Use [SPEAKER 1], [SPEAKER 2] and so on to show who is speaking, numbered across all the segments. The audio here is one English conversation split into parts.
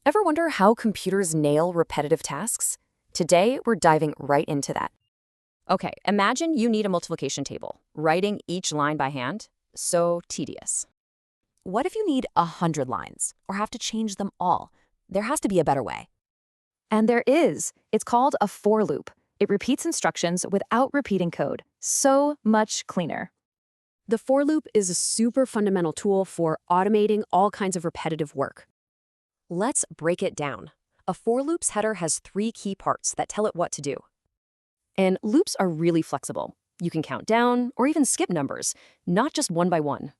[SPEAKER 1] Ever wonder how computers nail repetitive tasks? Today, we're diving right into that. Okay, imagine you need a multiplication table. Writing each line by hand? So tedious.
[SPEAKER 2] What if you need 100 lines or have to change them all? There has to be a better way.
[SPEAKER 1] And there is. It's called a for loop. It repeats instructions without repeating code. So much cleaner.
[SPEAKER 3] The for loop is a super fundamental tool for automating all kinds of repetitive work. Let's break it down. A for loop's header has 3 key parts that tell it what to do. And loops are really flexible. You can count down or even skip numbers, not just one by one.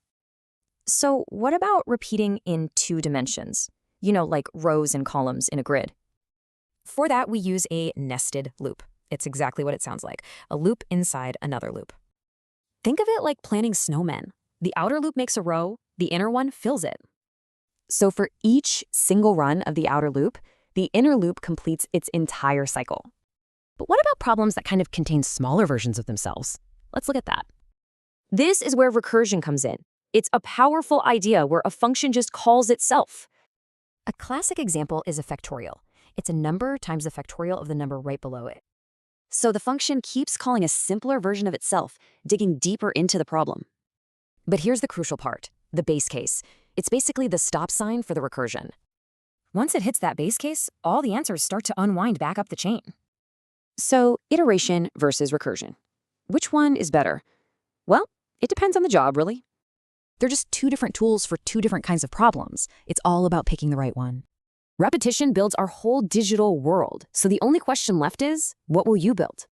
[SPEAKER 1] So what about repeating in 2 dimensions? Like rows and columns in a grid.
[SPEAKER 2] For that, we use a nested loop. It's exactly what it sounds like, a loop inside another loop. Think of it like planning snowmen. The outer loop makes a row, the inner one fills it.
[SPEAKER 1] So for each single run of the outer loop, the inner loop completes its entire cycle.
[SPEAKER 2] But what about problems that kind of contain smaller versions of themselves? Let's look at that.
[SPEAKER 3] This is where recursion comes in. It's a powerful idea where a function just calls itself.
[SPEAKER 2] A classic example is a factorial. It's a number times the factorial of the number right below it.
[SPEAKER 3] So the function keeps calling a simpler version of itself, digging deeper into the problem.
[SPEAKER 2] But here's the crucial part, the base case. It's basically the stop sign for the recursion. Once it hits that base case, all the answers start to unwind back up the chain.
[SPEAKER 3] So iteration versus recursion. Which one is better? Well, it depends on the job, really.
[SPEAKER 2] They're just 2 different tools for 2 different kinds of problems. It's all about picking the right one. Repetition builds our whole digital world, so the only question left is, what will you build?